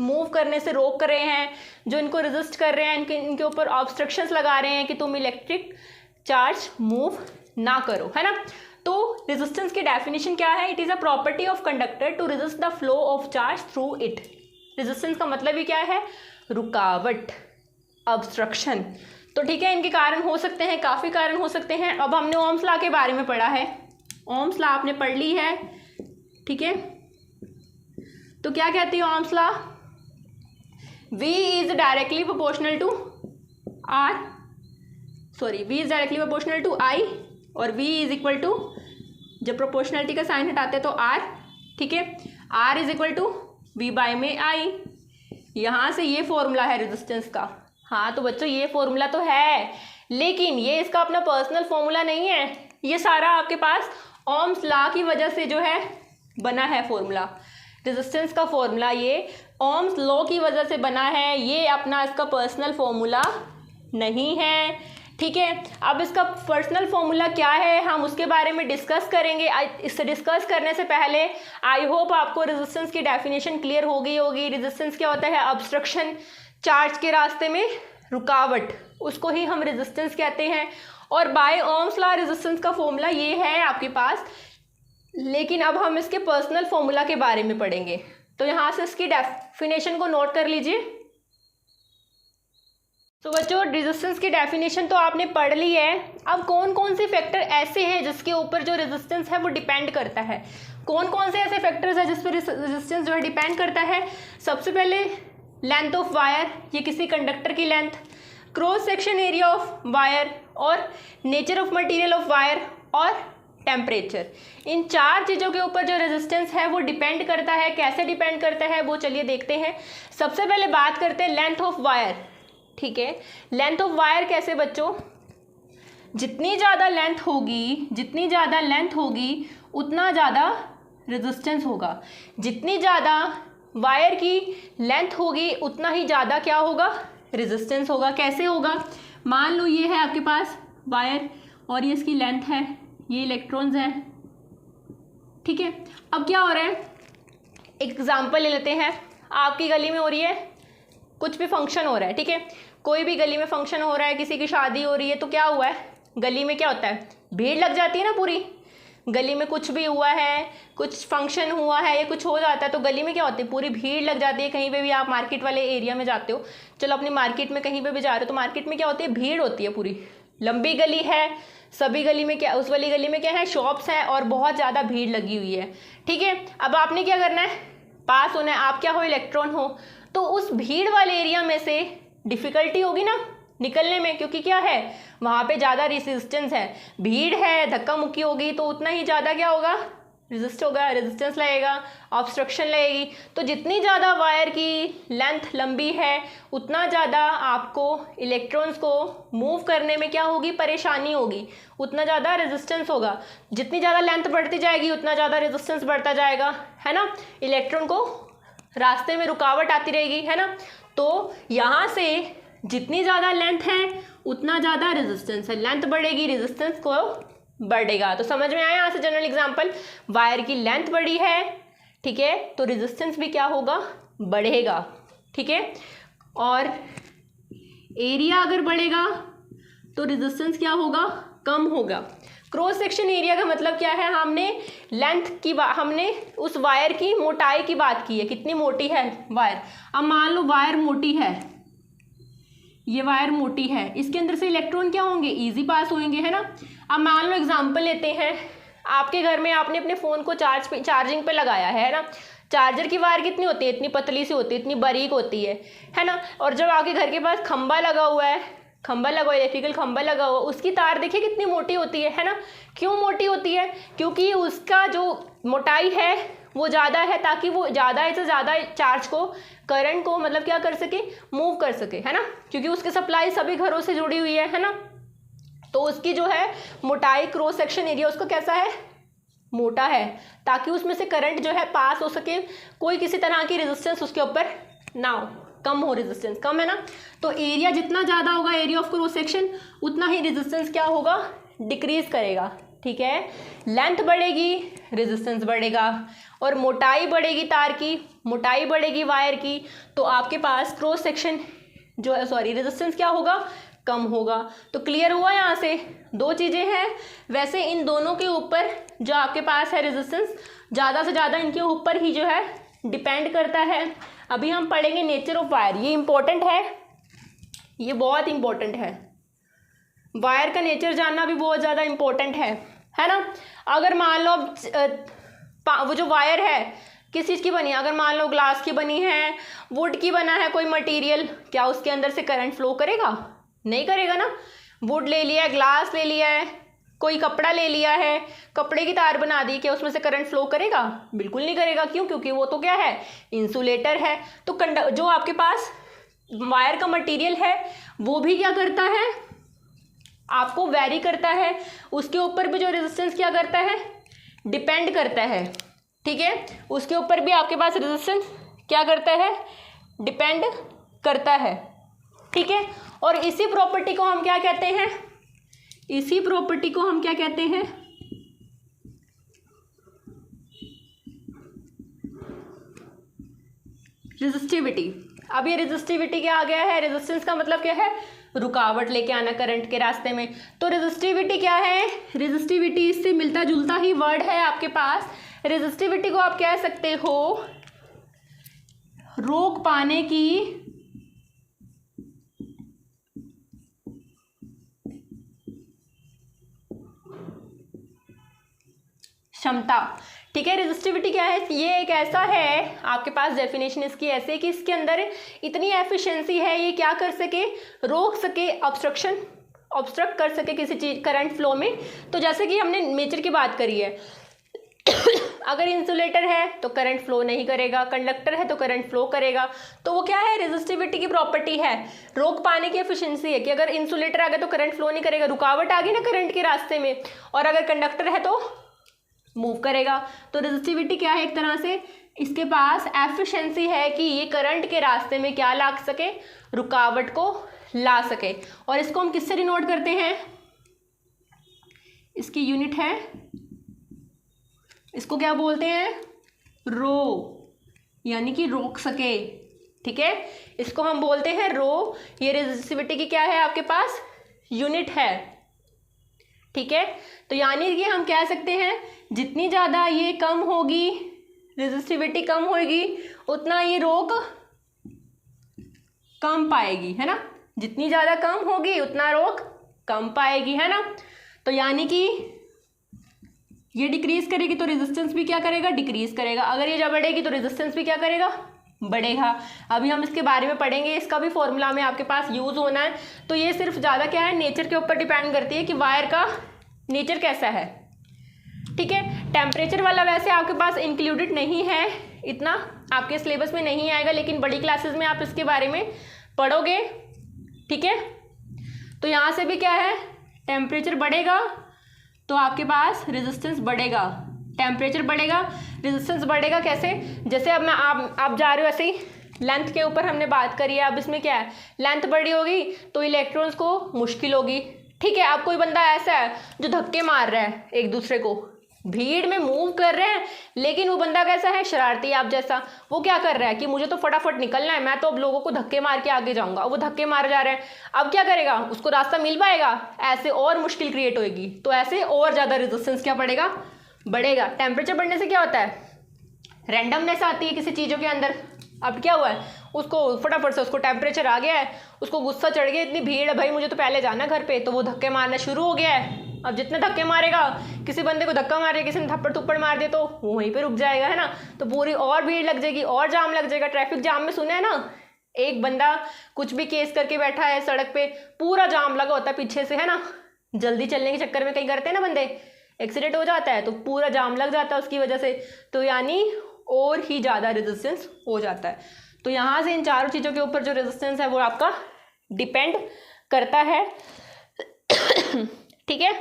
मूव करने से रोक रहे हैं, जो इनको रेजिस्ट कर रहे हैं, इनके ऊपर ऑब्स्ट्रक्शंस लगा रहे हैं कि तुम इलेक्ट्रिक चार्ज मूव ना करो, है ना। तो रेजिस्टेंस की डेफिनेशन क्या है, it is a property of conductor to resist the flow of charge through it. Resistance का मतलब ही क्या है, रुकावट, ऑब्स्ट्रक्शन। तो ठीक है, इनके कारण हो सकते हैं, काफ़ी कारण हो सकते हैं। अब हमने ओम्स लॉ के बारे में पढ़ा है, ओम्स लॉ आपने पढ़ ली है, ठीक है। तो क्या कहती है Ohm's law, V is directly proportional to R, sorry V is directly proportional to I और V इज इक्वल टू, जब प्रोपोर्शनलिटी का साइन हटाते हैं तो R, ठीक है। R is equal to V by में I। यहाँ से ये फॉर्मूला है रेजिस्टेंस का। हाँ तो बच्चों ये फॉर्मूला तो है, लेकिन ये इसका अपना पर्सनल फॉर्मूला नहीं है, ये सारा आपके पास ओम्स लॉ की वजह से जो है बना है फॉर्मूला। रेजिस्टेंस का फॉर्मूला ये ओम्स लॉ की वजह से बना है, ये अपना इसका पर्सनल फॉर्मूला नहीं है, ठीक है। अब इसका पर्सनल फॉर्मूला क्या है हम उसके बारे में डिस्कस करेंगे। इससे डिस्कस करने से पहले आई होप आपको रेजिस्टेंस की डेफिनेशन क्लियर हो गई होगी। रेजिस्टेंस क्या होता है, ऑब्स्ट्रक्शन, चार्ज के रास्ते में रुकावट, उसको ही हम रेजिस्टेंस कहते हैं। और बाय ओम्स लॉ रेजिस्टेंस का फॉर्मूला ये है आपके पास, लेकिन अब हम इसके पर्सनल फॉर्मूला के बारे में पढ़ेंगे। तो यहाँ से इसकी डेफिनेशन को नोट कर लीजिए। तो बच्चों रेजिस्टेंस की डेफिनेशन तो आपने पढ़ ली है। अब कौन कौन से फैक्टर ऐसे हैं जिसके ऊपर जो रेजिस्टेंस है वो डिपेंड करता है, कौन कौन से ऐसे फैक्टर्स हैं जिस पर रेजिस्टेंस जो है डिपेंड करता है। सबसे पहले लेंथ ऑफ वायर, ये किसी कंडक्टर की length, cross section area of wire और nature of material of wire और टेम्परेचर। इन चार चीज़ों के ऊपर जो रेजिस्टेंस है वो डिपेंड करता है। कैसे डिपेंड करता है वो चलिए देखते हैं। सबसे पहले बात करते हैं लेंथ ऑफ वायर, ठीक है। लेंथ ऑफ वायर कैसे बच्चों, जितनी ज़्यादा लेंथ होगी, जितनी ज़्यादा लेंथ होगी उतना ज़्यादा रेजिस्टेंस होगा। जितनी ज़्यादा वायर की लेंथ होगी उतना ही ज़्यादा क्या होगा, रेजिस्टेंस होगा। कैसे होगा, मान लो ये है आपके पास वायर और ये इसकी लेंथ है, ये इलेक्ट्रॉन्स हैं, ठीक है। अब क्या हो रहा है, एक एग्जांपल ले लेते हैं। आपकी गली में हो रही है कुछ भी फंक्शन हो रहा है, ठीक है। कोई भी गली में फंक्शन हो रहा है, किसी की शादी हो रही है, तो क्या हुआ है, गली में क्या होता है, भीड़ लग जाती है ना पूरी। गली में कुछ भी हुआ है, कुछ फंक्शन हुआ है या कुछ हो जाता है तो गली में क्या होती है, पूरी भीड़ लग जाती है। कहीं पे भी आप मार्केट वाले एरिया में जाते हो, चलो अपनी मार्केट में कहीं पे भी जा रहे हो तो मार्केट में क्या होती है, भीड़ होती है पूरी। लंबी गली है, सभी गली में क्या, उस वाली गली में क्या है, शॉप्स हैं और बहुत ज़्यादा भीड़ लगी हुई है, ठीक है। अब आपने क्या करना है, पास होना है। आप क्या हो, इलेक्ट्रॉन हो, तो उस भीड़ वाले एरिया में से डिफ़िकल्टी होगी ना निकलने में, क्योंकि क्या है वहाँ पे ज़्यादा रेजिस्टेंस है, भीड़ है, धक्का मुक्की होगी तो उतना ही ज़्यादा क्या होगा, रेजिस्ट होगा, रेजिस्टेंस लगेगा, ऑब्स्ट्रक्शन लगेगी। तो जितनी ज़्यादा वायर की लेंथ लंबी है उतना ज़्यादा आपको इलेक्ट्रॉन्स को मूव करने में क्या होगी, परेशानी होगी, उतना ज़्यादा रेजिस्टेंस होगा। जितनी ज़्यादा लेंथ बढ़ती जाएगी उतना ज़्यादा रेजिस्टेंस बढ़ता जाएगा, है ना। इलेक्ट्रॉन को रास्ते में रुकावट आती रहेगी, है ना। तो यहाँ से जितनी ज़्यादा लेंथ है उतना ज़्यादा रेजिस्टेंस है, लेंथ बढ़ेगी रेजिस्टेंस को बढ़ेगा। तो समझ में आया यहाँ से जनरल एग्जांपल, वायर की लेंथ बड़ी है, ठीक है, तो रेजिस्टेंस भी क्या होगा, बढ़ेगा, ठीक है। और एरिया अगर बढ़ेगा तो रेजिस्टेंस क्या होगा, कम होगा। क्रॉस सेक्शन एरिया का मतलब क्या है, हमने लेंथ की हमने उस वायर की मोटाई की बात की है, कितनी मोटी है वायर। अब मान लो वायर मोटी है, ये वायर मोटी है, इसके अंदर से इलेक्ट्रॉन क्या होंगे, इजी पास होंगे, है ना। अब मान लो एग्जांपल लेते हैं, आपके घर में आपने अपने फ़ोन को चार्जिंग पे लगाया है ना। चार्जर की वायर कितनी होती है, इतनी पतली सी होती है, इतनी बारीक होती है ना। और जब आपके घर के पास खंबा लगा हुआ है, इलेक्ट्रिकल खंबा लगा हुआ, उसकी तार देखिए कितनी मोटी होती है ना। क्यों मोटी होती है, क्योंकि उसका जो मोटाई है वो ज़्यादा है, ताकि वो ज़्यादा से ज़्यादा चार्ज को, करंट को मतलब क्या कर सके, मूव कर सके, है ना। क्योंकि उसकी सप्लाई सभी घरों से जुड़ी हुई है ना। तो उसकी जो है मोटाई, क्रॉस सेक्शन एरिया उसका कैसा है, मोटा है, ताकि उसमें से करंट जो है पास हो सके, कोई किसी तरह की रेजिस्टेंस उसके ऊपर ना हो, कम हो, रेजिस्टेंस कम है ना। तो एरिया जितना ज़्यादा होगा, एरिया ऑफ क्रॉस सेक्शन, उतना ही रेजिस्टेंस क्या होगा, डिक्रीज करेगा। ठीक है, लेंथ बढ़ेगी, रेजिस्टेंस बढ़ेगा, और मोटाई बढ़ेगी तार की, मोटाई बढ़ेगी वायर की, तो आपके पास क्रॉस सेक्शन जो है, सॉरी, रेजिस्टेंस क्या होगा, कम होगा। तो क्लियर हुआ यहाँ से, दो चीज़ें हैं। वैसे इन दोनों के ऊपर जो आपके पास है रेजिस्टेंस, ज़्यादा से ज़्यादा इनके ऊपर ही जो है डिपेंड करता है। अभी हम पढ़ेंगे नेचर ऑफ वायर, ये इंपॉर्टेंट है, ये बहुत इंपॉर्टेंट है, वायर का नेचर जानना भी बहुत ज़्यादा इंपॉर्टेंट है ना। अगर मान लो वो जो वायर है किस चीज़ की बनी है, अगर मान लो ग्लास की बनी है, वुड की बना है कोई मटेरियल, क्या उसके अंदर से करंट फ्लो करेगा, नहीं करेगा ना। वुड ले लिया है, ग्लास ले लिया है, कोई कपड़ा ले लिया है, कपड़े की तार बना दी, क्या उसमें से करंट फ्लो करेगा, बिल्कुल नहीं करेगा। क्यों, क्योंकि वो तो क्या है, इंसुलेटर है। तो जो आपके पास वायर का मटेरियल है वो भी क्या करता है, आपको वेरी करता है, उसके ऊपर भी जो रेजिस्टेंस क्या करता है, डिपेंड करता है। ठीक है, उसके ऊपर भी आपके पास रेजिस्टेंस क्या करता है, डिपेंड करता है। ठीक है, और इसी प्रॉपर्टी को हम क्या कहते हैं, इसी प्रॉपर्टी को हम क्या कहते हैं, रेजिस्टिविटी। अब ये रेजिस्टिविटी क्या आ गया है, रेजिस्टेंस का मतलब क्या है, रुकावट लेके आना करंट के रास्ते में। तो रेजिस्टिविटी क्या है, रेजिस्टिविटी इससे मिलता जुलता ही वर्ड है आपके पास। रेजिस्टिविटी को आप कह सकते हो रोक पाने की क्षमता। ठीक है, रेजिस्टिविटी क्या है, ये एक ऐसा है, आपके पास डेफिनेशन इसकी ऐसे है कि इसके अंदर इतनी एफिशिएंसी है, ये क्या कर सके, रोक सके, ऑब्स्ट्रक्ट कर सके किसी चीज करंट फ्लो में। तो जैसे कि हमने नेचर की बात करी है अगर इंसुलेटर है तो करंट फ्लो नहीं करेगा, कंडक्टर है तो करंट फ्लो करेगा। तो वो क्या है, रेजिस्टिविटी की प्रॉपर्टी है, रोक पाने की एफिशिएंसी है कि अगर इंसुलेटर आ गया तो करंट फ्लो नहीं करेगा, रुकावट आ गई ना करंट के रास्ते में, और अगर कंडक्टर है तो मूव करेगा। तो रेजिस्टिविटी क्या है, एक तरह से इसके पास एफिशिएंसी है कि ये करंट के रास्ते में क्या ला सके, रुकावट को ला सके। और इसको हम किससे डिनोट करते हैं, इसकी यूनिट है, इसको क्या बोलते हैं, रो, यानी कि रोक सके। ठीक है, इसको हम बोलते हैं रो। ये रेजिस्टिविटी की क्या है, आपके पास यूनिट है। ठीक है, तो यानी कि हम कह सकते हैं जितनी ज़्यादा ये कम होगी, रेजिस्टिविटी कम होगी, उतना ये रोक कम पाएगी, है ना। जितनी ज़्यादा कम होगी उतना रोक कम पाएगी, है ना। तो यानी कि ये डिक्रीज करेगी तो रेजिस्टेंस भी क्या करेगा, डिक्रीज करेगा। अगर ये जब बढ़ेगी तो रेजिस्टेंस भी क्या करेगा, बढ़ेगा। अभी हम इसके बारे में पढ़ेंगे, इसका भी फॉर्मूला में आपके पास यूज होना है। तो ये सिर्फ ज़्यादा क्या है, नेचर के ऊपर डिपेंड करती है कि वायर का नेचर कैसा है। ठीक है, टेम्परेचर वाला वैसे आपके पास इंक्लूडेड नहीं है, इतना आपके सिलेबस में नहीं आएगा, लेकिन बड़ी क्लासेस में आप इसके बारे में पढ़ोगे। ठीक है, तो यहाँ से भी क्या है, टेम्परेचर बढ़ेगा तो आपके पास रेजिस्टेंस बढ़ेगा, टेम्परेचर बढ़ेगा, रेजिस्टेंस बढ़ेगा। कैसे, जैसे अब आप जा रहे हो ऐसे ही लेंथ के ऊपर हमने बात करी है। अब इसमें क्या है, लेंथ बड़ी होगी तो इलेक्ट्रॉन्स को मुश्किल होगी। ठीक है, अब कोई बंदा ऐसा है जो धक्के मार रहा है एक दूसरे को, भीड़ में मूव कर रहे हैं, लेकिन वो बंदा कैसा है, शरारती आप जैसा। वो क्या कर रहा है कि मुझे तो फटाफट निकलना है, मैं तो अब लोगों को धक्के मार के आगे जाऊंगा। वो धक्के मार जा रहे हैं, अब क्या करेगा, उसको रास्ता मिल पाएगा, ऐसे और मुश्किल क्रिएट होगी। तो ऐसे और ज़्यादा रेजिस्टेंस क्या पड़ेगा, बढ़ेगा। टेम्परेचर बढ़ने से क्या होता है, रैंडमनेस आती है किसी चीज़ों के अंदर। अब क्या हुआ है, उसको फटाफट से उसको टेम्परेचर आ गया है, उसको गुस्सा चढ़ गया, इतनी भीड़ है भाई, मुझे तो पहले जाना घर पे, तो वो धक्के मारना शुरू हो गया है। अब जितने धक्के मारेगा, किसी बंदे को धक्का मारे, किसी ने थप्पड़ थप्पड़ मार दिया, तो वो वहीं पे रुक जाएगा, है ना। तो पूरी और भीड़ लग जाएगी, और जाम लग जाएगा। ट्रैफिक जाम में सुना है ना, एक बंदा कुछ भी केस करके बैठा है सड़क पे, पूरा जाम लगा होता है पीछे से, है ना। जल्दी चलने के चक्कर में कहीं करते हैं ना बंदे, एक्सीडेंट हो जाता है तो पूरा जाम लग जाता है उसकी वजह से। तो यानी और ही ज़्यादा रेजिस्टेंस हो जाता है। तो यहाँ से इन चारों चीज़ों के ऊपर जो रेजिस्टेंस है वो आपका डिपेंड करता है। ठीक है,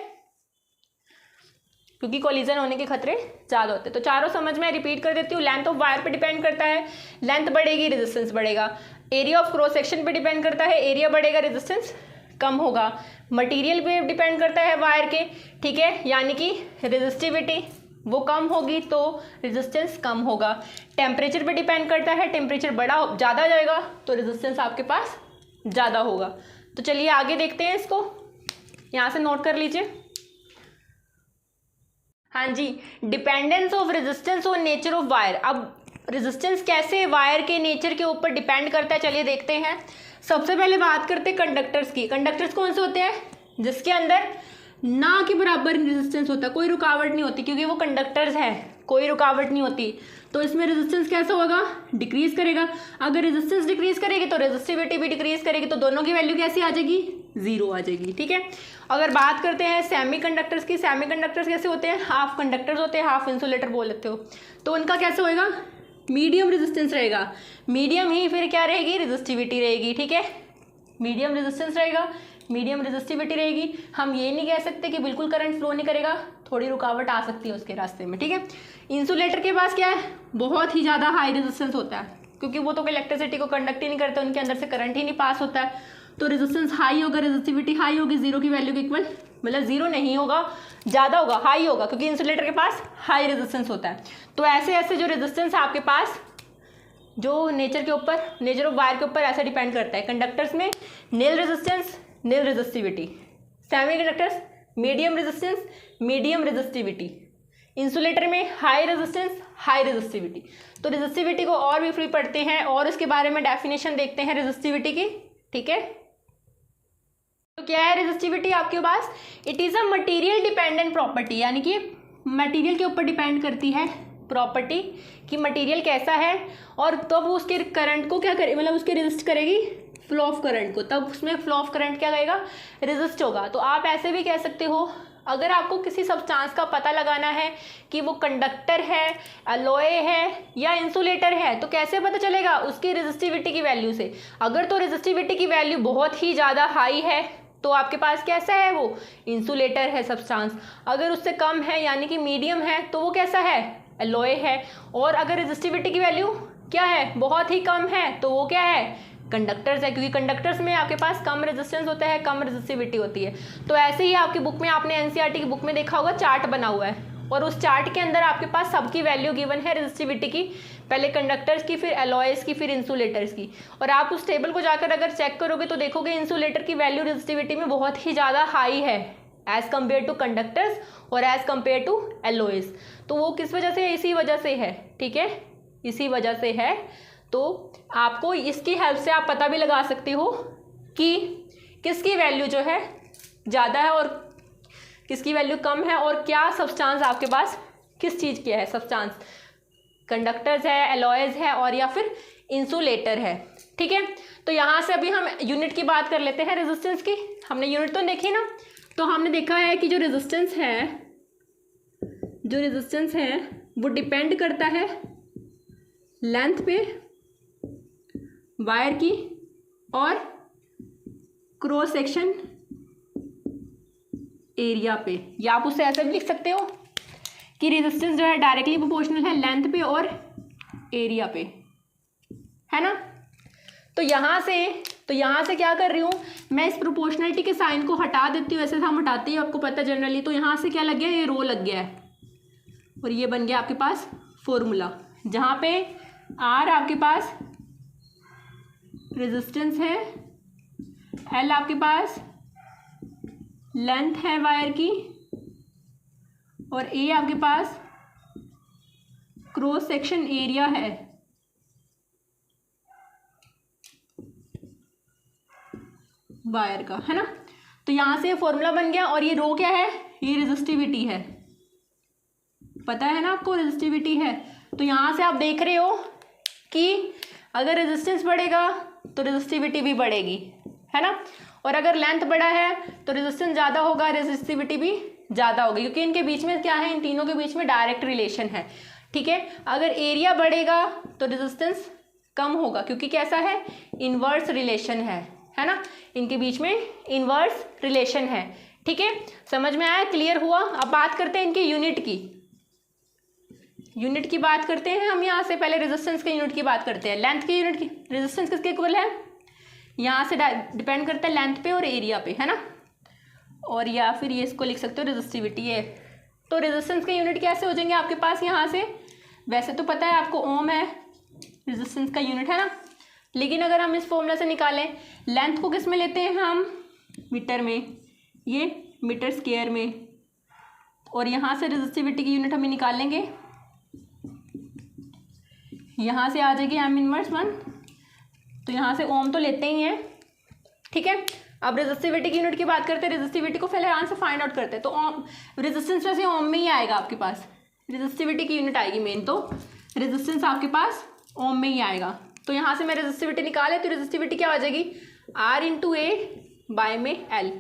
क्योंकि कोलिजन होने के खतरे ज़्यादा होते हैं। तो चारों समझ में रिपीट कर देती हूँ। लेंथ ऑफ वायर पे डिपेंड करता है, लेंथ बढ़ेगी रेजिस्टेंस बढ़ेगा। एरिया ऑफ क्रॉस सेक्शन पे डिपेंड करता है, एरिया बढ़ेगा रेजिस्टेंस कम होगा। मटेरियल पे डिपेंड करता है वायर के, ठीक है, यानी कि रेजिस्टिविटी वो कम होगी तो रेजिस्टेंस कम होगा। टेम्परेचर पे डिपेंड करता है, टेम्परेचर ज़्यादा जाएगा तो रेजिस्टेंस आपके पास ज़्यादा होगा। तो चलिए आगे देखते हैं इसको, यहाँ से नोट कर लीजिए। हाँ जी, dependence of resistance on nature of wire. अब रेजिस्टेंस कैसे वायर के नेचर के ऊपर डिपेंड करता है, चलिए देखते हैं। सबसे पहले बात करते हैं कंडक्टर्स की। कंडक्टर्स कौन से होते हैं? जिसके अंदर ना के बराबर रेजिस्टेंस होता है, कोई रुकावट नहीं होती, क्योंकि वो कंडक्टर्स है, कोई रुकावट नहीं होती, तो इसमें रेजिस्टेंस कैसा होगा? डिक्रीज करेगा। अगर रेजिस्टेंस डिक्रीज करेगी तो रेजिस्टिविटी भी डिक्रीज करेगी, तो दोनों की वैल्यू कैसी आ जाएगी? जीरो आ जाएगी, ठीक है। अगर बात करते हैं सेमीकंडक्टर्स की, सेमीकंडक्टर्स कैसे होते हैं? हाफ कंडक्टर्स होते हैं, हाफ इंसुलेटर बोल लेते हो, तो उनका कैसे होएगा? मीडियम रेजिस्टेंस रहेगा। मीडियम ही फिर क्या रहेगी? रेजिस्टिविटी रहेगी, ठीक है। मीडियम रेजिस्टेंस रहेगा, मीडियम रेजिस्टिविटी रहेगी। हम ये नहीं कह सकते कि बिल्कुल करंट फ्लो नहीं करेगा, थोड़ी रुकावट आ सकती है उसके रास्ते में, ठीक है। इंसुलेटर के पास क्या है? बहुत ही ज़्यादा हाई रेजिस्टेंस होता है, क्योंकि वो तो इलेक्ट्रिसिटी को कंडक्ट ही नहीं करते, उनके अंदर से करंट ही नहीं पास होता है, तो रेजिस्टेंस हाई होगा, रेजिस्टिविटी हाई होगी, जीरो की वैल्यू के इक्वल, मतलब जीरो नहीं होगा, ज़्यादा होगा, हाई होगा, क्योंकि इंसुलेटर के पास हाई रेजिस्टेंस होता है। तो ऐसे ऐसे जो रेजिस्टेंस है आपके पास, जो नेचर के ऊपर, नेचर ऑफ वायर के ऊपर ऐसा डिपेंड करता है। कंडक्टर्स में nil resistance, nil resistivity. Semiconductors medium resistance, medium resistivity. Insulator में हाई रेजिस्टेंस, हाई रेजिस्टिविटी। तो रेजिस्टिविटी को और भी फ्री पढ़ते हैं और उसके बारे में डेफिनेशन देखते हैं रेजिस्टिविटी की, ठीक है। तो क्या है रेजिस्टिविटी आपके पास? It is a material dependent property, यानी कि मटेरियल के ऊपर डिपेंड करती है प्रॉपर्टी कि मटेरियल कैसा है, और तब वो उसके करंट को क्या करे, मतलब उसके रेजिस्ट करेगी फ्लो ऑफ करंट को, तब उसमें फ्लो ऑफ करंट क्या करेगा? रेजिस्ट होगा। तो आप ऐसे भी कह सकते हो, अगर आपको किसी सब्सटेंस का पता लगाना है कि वो कंडक्टर है, अलॉय है या इंसुलेटर है, तो कैसे पता चलेगा? उसकी रेजिस्टिविटी की वैल्यू से। अगर तो रेजिस्टिविटी की वैल्यू बहुत ही ज़्यादा हाई है तो आपके पास कैसा है? वो इंसुलेटर है सब्सटेंस। अगर उससे कम है यानी कि मीडियम है तो वो कैसा है? अलॉय है। और अगर रेजिस्टिविटी की वैल्यू क्या है? बहुत ही कम है, तो वो क्या है? कंडक्टर्स है, क्योंकि कंडक्टर्स में आपके पास कम रेजिस्टेंस होता है, कम रेजिस्टिविटी होती है। तो ऐसे ही आपकी बुक में, आपने एनसीईआरटी की बुक में देखा होगा, चार्ट बना हुआ है, और उस चार्ट के अंदर आपके पास सबकी वैल्यू गिवन है रेजिस्टिविटी की, पहले कंडक्टर्स की, फिर अलॉयज की, फिर इंसुलेटर्स की। और आप उस टेबल को जाकर अगर चेक करोगे तो देखोगे इंसुलेटर की वैल्यू रेजिस्टिविटी में बहुत ही ज़्यादा हाई है एज कम्पेयर टू कंडक्टर्स और एज कम्पेयर टू अलॉयज। तो वो किस वजह से? इसी वजह से है, ठीक है, इसी वजह से है। तो आपको इसकी हेल्प से आप पता भी लगा सकते हो कि किसकी वैल्यू जो है ज़्यादा है और किसकी वैल्यू कम है, और क्या सब्सटेंस आपके पास किस चीज़ की है। सब्सटेंस कंडक्टर्स है, अलॉयज है, और या फिर इंसुलेटर है, ठीक है। तो यहाँ से अभी हम यूनिट की बात कर लेते हैं रेजिस्टेंस की। हमने यूनिट तो देखी ना, तो हमने देखा है कि जो रेजिस्टेंस है वो डिपेंड करता है लेंथ पे वायर की और क्रॉस सेक्शन एरिया पे, या आप उससे ऐसे भी लिख सकते हो कि रेजिस्टेंस जो है डायरेक्टली प्रोपोर्शनल है लेंथ पे और एरिया पे, है ना। तो यहाँ से क्या कर रही हूँ मैं, इस प्रोपोर्शनलिटी के साइन को हटा देती हूँ। ऐसे हम हटाते ही आपको पता जनरली। तो यहाँ से क्या लग गया? ये रो लग गया है, और ये बन गया आपके पास फॉर्मूला, जहाँ पे आर आपके पास रेजिस्टेंस है, एल आपके पास लेंथ है वायर की, और ए आपके पास क्रॉस सेक्शन एरिया है। वायर का, है ना। तो यहाँ से फॉर्मूला बन गया, और ये रो क्या है? ये रेजिस्टिविटी है, पता है ना आपको, रेजिस्टिविटी है। तो यहाँ से आप देख रहे हो कि अगर रेजिस्टेंस बढ़ेगा तो रेजिस्टिविटी भी बढ़ेगी, है ना। और अगर लेंथ बड़ा है तो रेजिस्टेंस ज़्यादा होगा, रेजिस्टिविटी भी ज़्यादा होगी, क्योंकि इनके बीच में क्या है? इन तीनों के बीच में डायरेक्ट रिलेशन है, ठीक है। अगर एरिया बढ़ेगा तो रेजिस्टेंस कम होगा, क्योंकि कैसा है? इन्वर्स रिलेशन है ना, इनके बीच में इन्वर्स रिलेशन है। ठीक है, समझ में आया, क्लियर हुआ। अब बात करते हैं इनके यूनिट की। यूनिट की बात करते हैं हम यहाँ से। पहले रेजिस्टेंस के यूनिट की बात करते हैं। लेंथ की यूनिट की, रेजिस्टेंस किसके इक्वल है, यहाँ से डिपेंड करता है लेंथ पे और एरिया पे, है ना। और या फिर ये इसको लिख सकते हो रेजिस्टिविटी है। तो रेजिस्टेंस के यूनिट कैसे हो जाएंगे आपके पास यहाँ से, वैसे तो पता है आपको ओम है रेजिस्टेंस का यूनिट, है ना। लेकिन अगर हम इस फॉर्मूला से निकालें, लेंथ को किस में लेते हैं हम, मीटर में, ये मीटर स्क्वायर में, और यहाँ से रेजिस्टिविटी की यूनिट हमें निकालेंगे, यहाँ से आ जाएगी एम इनवर्स 1, तो यहाँ से ओम तो लेते ही हैं, ठीक है। अब रेजिस्टिविटी की यूनिट की बात करते हैं। रेजिस्टिविटी को पहले आंसर फाइंड आउट करते हैं। तो ओम रेजिस्टेंस वैसे ओम में ही आएगा आपके पास, रेजिस्टिविटी की यूनिट आएगी मेन, तो रेजिस्टेंस आपके पास ओम में ही आएगा। तो यहाँ से मैं रेजिस्टिविटी निकाले तो रेजिस्टिविटी क्या हो जाएगी, आर इंटू ए बाय में एल,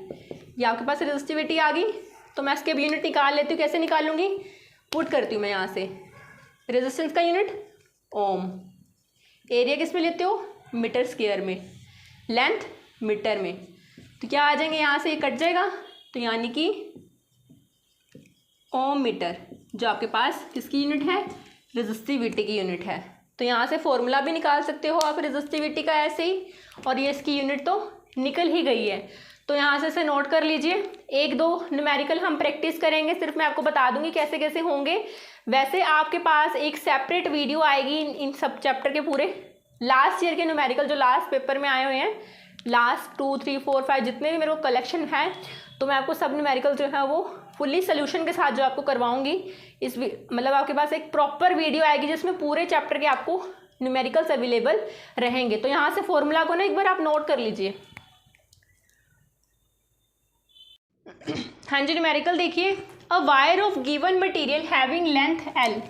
ये आपके पास रेजिस्टिविटी आ गई। तो मैं इसके अब यूनिट निकाल लेती हूँ। कैसे निकालूंगी, पुट करती हूँ मैं यहाँ से, रेजिस्टेंस का यूनिट ओम, एरिया किस में लेते हो, मीटर स्क्वायर में, लेंथ मीटर में, तो क्या आ जाएंगे यहाँ से, ये कट जाएगा, तो यानी कि ओम मीटर जो आपके पास किसकी यूनिट है, रेजिस्टिविटी की यूनिट है। तो यहाँ से फॉर्मूला भी निकाल सकते हो आप रेजिस्टिविटी का ऐसे ही, और ये इसकी यूनिट तो निकल ही गई है। तो यहाँ से इसे नोट कर लीजिए। एक दो न्यूमेरिकल हम प्रैक्टिस करेंगे, सिर्फ मैं आपको बता दूंगी कैसे कैसे होंगे। वैसे आपके पास एक सेपरेट वीडियो आएगी इन सब चैप्टर के पूरे लास्ट ईयर के न्यूमेरिकल जो लास्ट पेपर में आए हुए हैं, लास्ट 2, 3, 4, 5 जितने भी मेरे को कलेक्शन है, तो मैं आपको सब न्यूमेरिकल जो है वो फुल्ली सोल्यूशन के साथ जो आपको करवाऊंगी। इस मतलब आपके पास एक प्रॉपर वीडियो आएगी जिसमें पूरे चैप्टर के आपको न्यूमेरिकल्स अवेलेबल रहेंगे। तो यहाँ से फॉर्मूला को ना एक बार आप नोट कर लीजिए। हाँ जी, न्यूमेरिकल देखिए, a wire of given material having length L,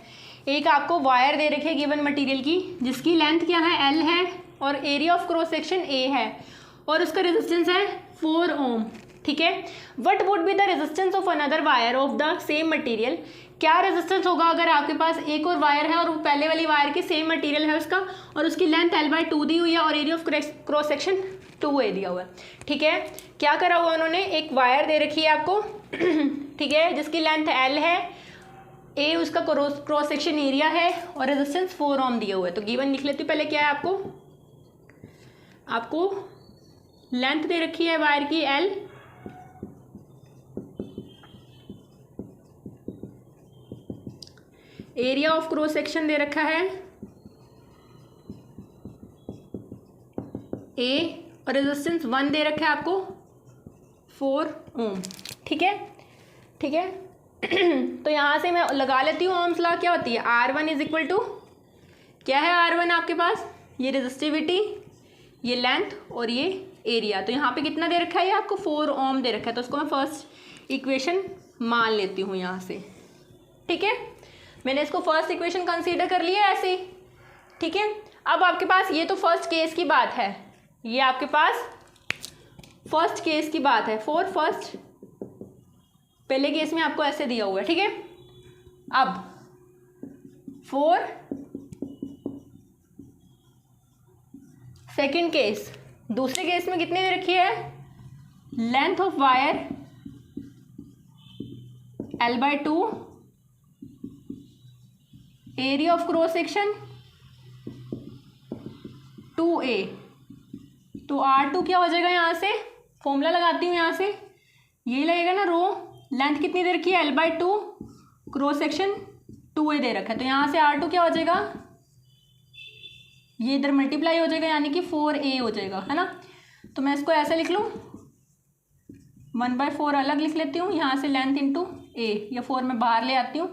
एक आपको वायर दे रखी है गिवन मटेरियल की जिसकी लेंथ क्या है, एल है, और area of cross section A है, और उसका रेजिस्टेंस है 4 ओम, ठीक है। What would be the resistance of another wire of the same material, क्या रेजिस्टेंस होगा अगर आपके पास एक और वायर है और वो पहले वाली वायर की सेम मटेरियल है उसका, और उसकी लेंथ l/2 दी हुई है और area of cross section 2a दिया हुआ है, ठीक है। क्या करा हुआ उन्होंने, एक वायर दे रखी है आपको ठीक है, जिसकी लेंथ l है, a उसका क्रॉस सेक्शन एरिया है, और रेजिस्टेंस 4 ओम दिया हुआ है। तो गिवन लिख लेती हूँ पहले, क्या है आपको लेंथ दे रखी है वायर की l, area of cross section दे रखा है a, और रेजिस्टेंस 1 दे रखा है आपको 4 ओम, ठीक है, ठीक है। तो यहाँ से मैं लगा लेती हूँ ओम्स लॉ। क्या होती है, R1 इज इक्वल टू, क्या है R1 आपके पास, ये रेजिस्टिविटी, ये लेंथ और ये एरिया। तो यहाँ पे कितना दे रखा है, ये आपको 4 ओम दे रखा है, तो उसको मैं फर्स्ट इक्वेशन मान लेती हूँ यहाँ से, ठीक है। मैंने इसको फर्स्ट इक्वेशन कंसीडर कर लिया ऐसे ही, ठीक है। अब आपके पास ये तो फर्स्ट केस की बात है, ये आपके पास फर्स्ट केस की बात है, फॉर फर्स्ट, पहले केस में आपको ऐसे दिया हुआ है, ठीक है। अब फॉर सेकेंड केस, दूसरे केस में कितने दे रखी है, length of wire l/2, area of cross section 2a, तो R2 क्या हो जाएगा, यहाँ से फॉर्मूला लगाती हूँ, यहाँ से ये लगेगा ना रो, लेंथ कितनी दे रखी है l/2, क्रॉस सेक्शन 2a दे रखा है, तो यहाँ से R2 क्या हो जाएगा, ये इधर मल्टीप्लाई हो जाएगा, यानी कि 4a हो जाएगा, है ना। तो मैं इसको ऐसे लिख लूँ, 1/4 अलग लिख लेती हूँ, यहाँ से लेंथ इंटू a, या 4 मैं बाहर ले आती हूँ,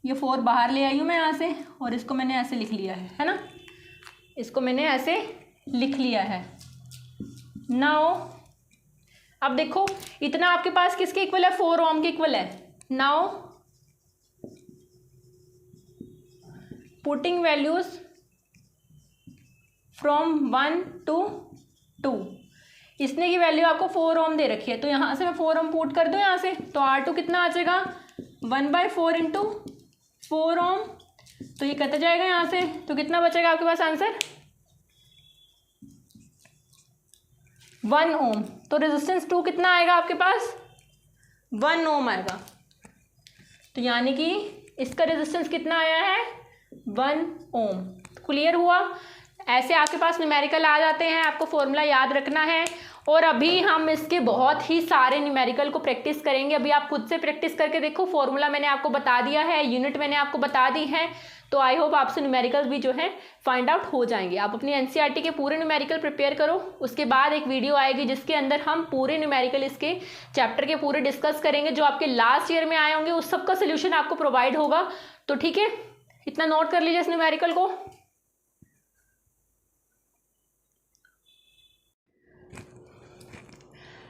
ये 4 बाहर ले आई हूँ मैं यहाँ से, और इसको मैंने ऐसे लिख लिया है ना, इसको मैंने ऐसे लिख लिया है। नाउ अब देखो, इतना आपके पास किसके इक्वल है, 4 ओम के इक्वल है। Now putting values from 1 to 2, इसने की वैल्यू आपको 4 ओम दे रखी है, तो यहाँ से मैं 4 ओम पुट कर दूँ यहाँ से, तो R2 कितना आ जाएगा, 1/4 इंटू 4 ओम, तो ये कट जाएगा यहाँ से, तो कितना बचेगा आपके पास आंसर, 1 ओम। तो रेजिस्टेंस 2 कितना आएगा आपके पास, 1 ओम आएगा। तो यानी कि इसका रेजिस्टेंस कितना आया है? 1 ओम। क्लियर हुआ? ऐसे आपके पास न्यूमेरिकल आ जाते हैं, आपको फॉर्मूला याद रखना है। और अभी हम इसके बहुत ही सारे न्यूमेरिकल को प्रैक्टिस करेंगे। अभी आप खुद से प्रैक्टिस करके देखो। फॉर्मूला मैंने आपको बता दिया है, यूनिट मैंने आपको बता दी है। तो आई होप आपसे न्यूमेरिकल भी जो है फाइंड आउट हो जाएंगे। आप अपनी एनसीईआरटी के पूरे न्यूमेरिकल प्रिपेयर करो। उसके बाद एक वीडियो आएगी जिसके अंदर हम पूरे न्यूमेरिकल इसके चैप्टर के पूरे डिस्कस करेंगे। जो आपके लास्ट ईयर में आए होंगे उस सब का सोल्यूशन आपको प्रोवाइड होगा। तो ठीक है, इतना नोट कर लीजिए इस न्यूमेरिकल को।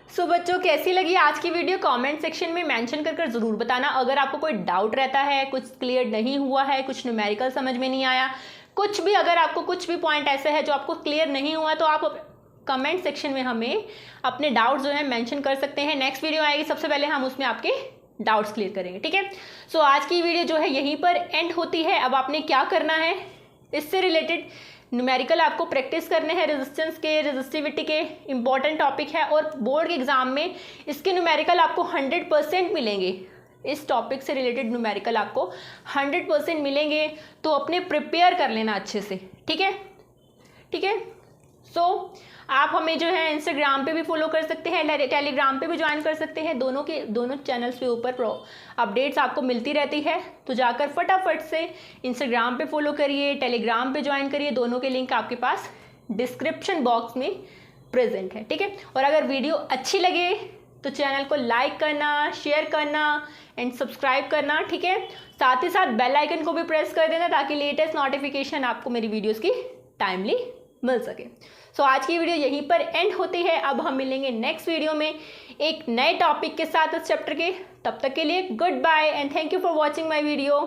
सो बच्चों, कैसी लगी आज की वीडियो? कमेंट सेक्शन में मेंशन कर ज़रूर बताना। अगर आपको कोई डाउट रहता है, कुछ क्लियर नहीं हुआ है, कुछ न्यूमेरिकल समझ में नहीं आया, कुछ भी, अगर आपको कुछ भी पॉइंट ऐसे है जो आपको क्लियर नहीं हुआ, तो आप कमेंट सेक्शन में हमें अपने डाउट्स जो है मेंशन कर सकते हैं। नेक्स्ट वीडियो आएगी, सबसे पहले हम उसमें आपके डाउट्स क्लियर करेंगे। ठीक है? सो आज की वीडियो जो है यहीं पर एंड होती है। अब आपने क्या करना है, इससे रिलेटेड न्यूमेरिकल आपको प्रैक्टिस करने हैं। रेजिस्टेंस के, रेजिस्टिविटी के इंपॉर्टेंट टॉपिक है और बोर्ड के एग्जाम में इसके न्यूमेरिकल आपको 100% मिलेंगे। इस टॉपिक से रिलेटेड न्यूमेरिकल आपको 100% मिलेंगे। तो अपने प्रिपेयर कर लेना अच्छे से। ठीक है? ठीक है? सो आप हमें जो है इंस्टाग्राम पे भी फॉलो कर सकते हैं, टेलीग्राम पे भी ज्वाइन कर सकते हैं। दोनों चैनल्स पे ऊपर अपडेट्स आपको मिलती रहती है। तो जाकर फटाफट से इंस्टाग्राम पे फॉलो करिए, टेलीग्राम पे ज्वाइन करिए। दोनों के लिंक आपके पास डिस्क्रिप्शन बॉक्स में प्रेजेंट है। ठीक है? और अगर वीडियो अच्छी लगे तो चैनल को लाइक करना, शेयर करना एंड सब्सक्राइब करना। ठीक है? साथ ही साथ बेल आइकन को भी प्रेस कर देना ताकि लेटेस्ट नोटिफिकेशन आपको मेरी वीडियोज़ की टाइमली मिल सके। सो आज की वीडियो यहीं पर एंड होती है। अब हम मिलेंगे नेक्स्ट वीडियो में एक नए टॉपिक के साथ इस चैप्टर के। तब तक के लिए good bye and thank you for watching my video.